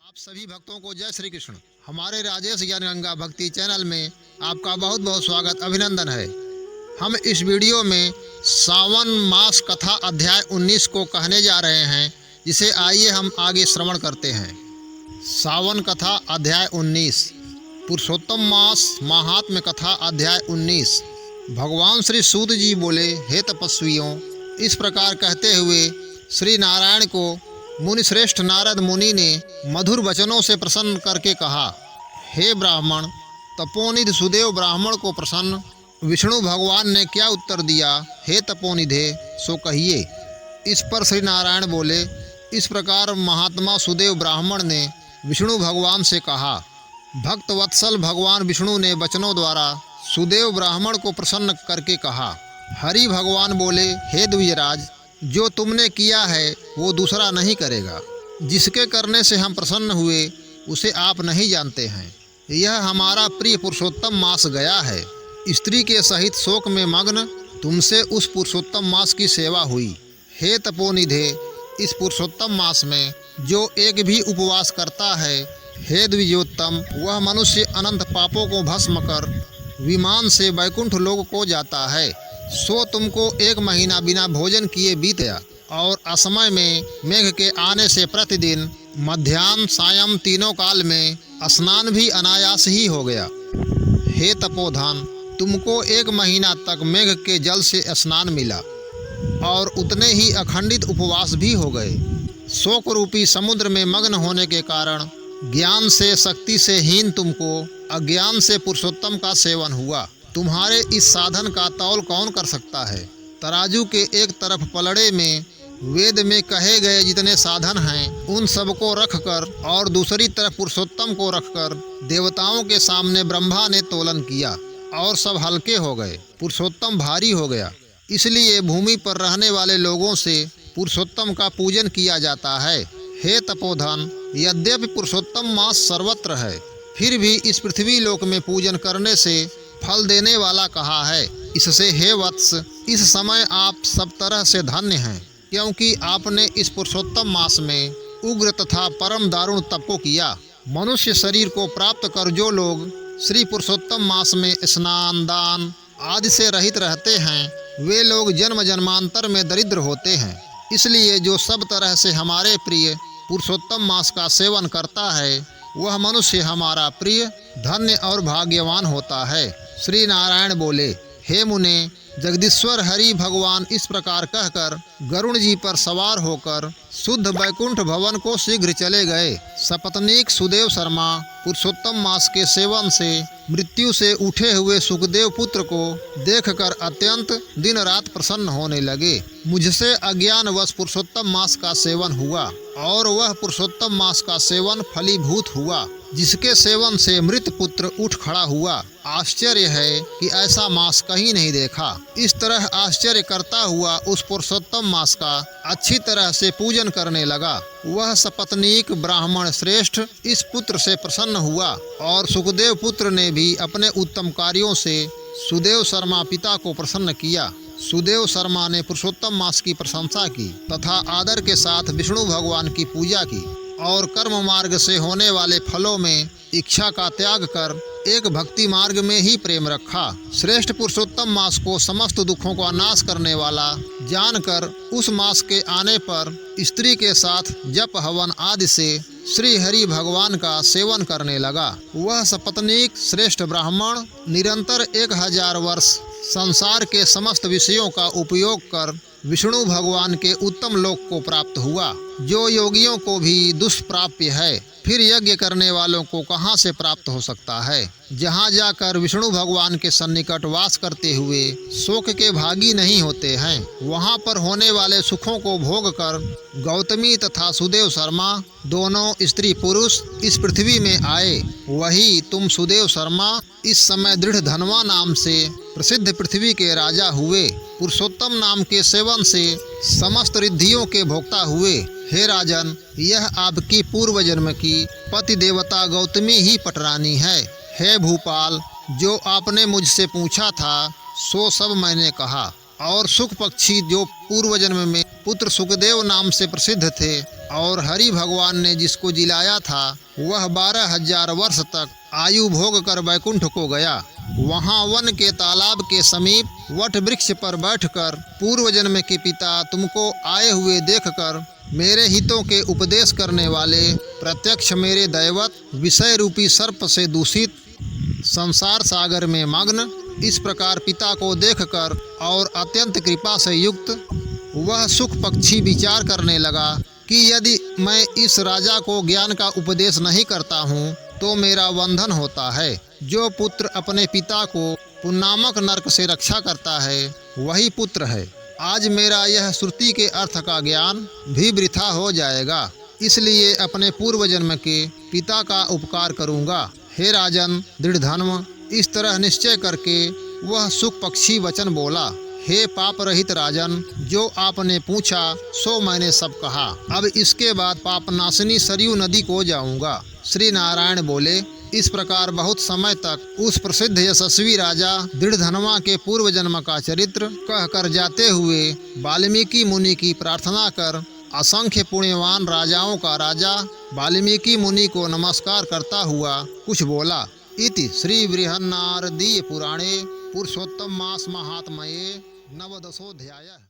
आप सभी भक्तों को जय श्री कृष्ण। हमारे राजेश ज्ञान गंगा भक्ति चैनल में आपका बहुत बहुत स्वागत अभिनंदन है। हम इस वीडियो में सावन मास कथा अध्याय 19 को कहने जा रहे हैं, जिसे आइए हम आगे श्रवण करते हैं। सावन कथा अध्याय 19, पुरुषोत्तम मास महात्म्य कथा अध्याय 19। भगवान श्री सूत जी बोले, हे तपस्वियों, इस प्रकार कहते हुए श्री नारायण को मुनिश्रेष्ठ नारद मुनि ने मधुर वचनों से प्रसन्न करके कहा, हे ब्राह्मण, तपोनिधि सुदेव ब्राह्मण को प्रसन्न विष्णु भगवान ने क्या उत्तर दिया? हे तपोनिधे, सो कहिए। इस पर श्री नारायण बोले, इस प्रकार महात्मा सुदेव ब्राह्मण ने विष्णु भगवान से कहा। भक्त वत्सल भगवान विष्णु ने वचनों द्वारा सुदेव ब्राह्मण को प्रसन्न करके कहा। हरि भगवान बोले, हे द्विजराज, जो तुमने किया है वो दूसरा नहीं करेगा। जिसके करने से हम प्रसन्न हुए उसे आप नहीं जानते हैं। यह हमारा प्रिय पुरुषोत्तम मास गया है। स्त्री के सहित शोक में मग्न तुमसे उस पुरुषोत्तम मास की सेवा हुई। हे तपोनिधे, इस पुरुषोत्तम मास में जो एक भी उपवास करता है, हे द्विजोत्तम, वह मनुष्य अनंत पापों को भस्म कर विमान से वैकुंठ लोक को जाता है। सो तुमको 1 महीना बिना भोजन किए बीत गया, और असमय में मेघ के आने से प्रतिदिन मध्याह्न सायं तीनों काल में स्नान भी अनायास ही हो गया। हे तपोधन, तुमको 1 महीना तक मेघ के जल से स्नान मिला, और उतने ही अखंडित उपवास भी हो गए। शोक रूपी समुद्र में मग्न होने के कारण ज्ञान से शक्ति से हीन तुमको अज्ञान से पुरुषोत्तम का सेवन हुआ। तुम्हारे इस साधन का तौल कौन कर सकता है? तराजू के एक तरफ पलड़े में वेद में कहे गए जितने साधन हैं, उन सबको रखकर और दूसरी तरफ पुरुषोत्तम को रखकर देवताओं के सामने ब्रह्मा ने तोलन किया, और सब हल्के हो गए। पुरुषोत्तम भारी हो गया। इसलिए भूमि पर रहने वाले लोगों से पुरुषोत्तम का पूजन किया जाता है। हे तपोधन, यद्यपि पुरुषोत्तम मास सर्वत्र है, फिर भी इस पृथ्वी लोक में पूजन करने से फल देने वाला कहा है। इससे हे वत्स, इस समय आप सब तरह से धन्य हैं, क्योंकि आपने इस पुरुषोत्तम मास में उग्र तथा परम दारुण तप को किया। मनुष्य शरीर को प्राप्त कर जो लोग श्री पुरुषोत्तम मास में स्नान दान आदि से रहित रहते हैं, वे लोग जन्म जन्मांतर में दरिद्र होते हैं। इसलिए जो सब तरह से हमारे प्रिय पुरुषोत्तम मास का सेवन करता है, वह मनुष्य हमारा प्रिय, धन्य और भाग्यवान होता है। श्री नारायण बोले, हे मुने, जगदीश्वर हरि भगवान इस प्रकार कहकर गरुण जी पर सवार होकर शुद्ध वैकुंठ भवन को शीघ्र चले गए। सपत्नीक सुदेव शर्मा पुरुषोत्तम मास के सेवन से मृत्यु से उठे हुए सुखदेव पुत्र को देखकर अत्यंत दिन रात प्रसन्न होने लगे। मुझसे अज्ञानवश पुरुषोत्तम मास का सेवन हुआ, और वह पुरुषोत्तम मास का सेवन फलीभूत हुआ, जिसके सेवन से मृत पुत्र उठ खड़ा हुआ। आश्चर्य है कि ऐसा मास कहीं नहीं देखा। इस तरह आश्चर्य करता हुआ उस पुरुषोत्तम मास का अच्छी तरह से पूजन करने लगा। वह सपत्नीक ब्राह्मण श्रेष्ठ इस पुत्र से प्रसन्न हुआ, और सुखदेव पुत्र ने भी अपने उत्तम कार्यों से सुदेव शर्मा पिता को प्रसन्न किया। सुदेव शर्मा ने पुरुषोत्तम मास की प्रशंसा की तथा आदर के साथ विष्णु भगवान की पूजा की, और कर्म मार्ग से होने वाले फलों में इच्छा का त्याग कर एक भक्ति मार्ग में ही प्रेम रखा। श्रेष्ठ पुरुषोत्तम मास को समस्त दुखों का नाश करने वाला जानकर उस मास के आने पर स्त्री के साथ जप हवन आदि से श्री हरि भगवान का सेवन करने लगा। वह सपत्नीक श्रेष्ठ ब्राह्मण निरंतर 1000 वर्ष संसार के समस्त विषयों का उपयोग कर विष्णु भगवान के उत्तम लोक को प्राप्त हुआ, जो योगियों को भी दुष्प्राप्य है। फिर यज्ञ करने वालों को कहाँ से प्राप्त हो सकता है? जहाँ जाकर विष्णु भगवान के सन्निकट वास करते हुए शोक के भागी नहीं होते हैं, वहाँ पर होने वाले सुखों को भोग कर गौतमी तथा सुदेव शर्मा दोनों स्त्री पुरुष इस पृथ्वी में आए। वही तुम सुदेव शर्मा इस समय दृढ़ धनवा नाम से प्रसिद्ध पृथ्वी के राजा हुए। पुरुषोत्तम नाम के सेवन से समस्त रिद्धियों के भोक्ता हुए। हे राजन, यह आपकी पूर्व जन्म की पति देवता गौतमी ही पटरानी है। हे भूपाल, जो आपने मुझसे पूछा था सो सब मैंने कहा, और सुख पक्षी जो पूर्व जन्म में पुत्र सुखदेव नाम से प्रसिद्ध थे और हरि भगवान ने जिसको जिलाया था वह 12,000 वर्ष तक आयु भोग कर वैकुंठ को गया। वहाँ वन के तालाब के समीप वट वृक्ष पर बैठकर पूर्व जन्म के पिता तुमको आए हुए देखकर मेरे हितों के उपदेश करने वाले प्रत्यक्ष मेरे दैवत विषय रूपी सर्प से दूषित संसार सागर में मग्न इस प्रकार पिता को देखकर और अत्यंत कृपा से युक्त वह सुख पक्षी विचार करने लगा कि यदि मैं इस राजा को ज्ञान का उपदेश नहीं करता हूँ तो मेरा बंधन होता है। जो पुत्र अपने पिता को पुन्नामक नरक से रक्षा करता है वही पुत्र है। आज मेरा यह श्रुति के अर्थ का ज्ञान भी वृथा हो जाएगा, इसलिए अपने पूर्व जन्म के पिता का उपकार करूँगा। हे राजन दृढ़धर्म, इस तरह निश्चय करके वह सुख पक्षी वचन बोला। हे पाप रहित राजन, जो आपने पूछा सो मैंने सब कहा। अब इसके बाद पाप नाशिनी सरयू नदी को जाऊंगा। श्री नारायण बोले। इस प्रकार बहुत समय तक उस प्रसिद्ध यशस्वी राजा दृढ़धनवा के पूर्व जन्म का चरित्र कहकर जाते हुए वाल्मीकि मुनि की प्रार्थना कर असंख्य पुण्यवान राजाओं का राजा वाल्मीकि मुनि को नमस्कार करता हुआ कुछ बोला। इति श्री बृहन्नारदीय पुराणे पुरुषोत्तम मास महात्म्ये नवदशोऽध्यायः।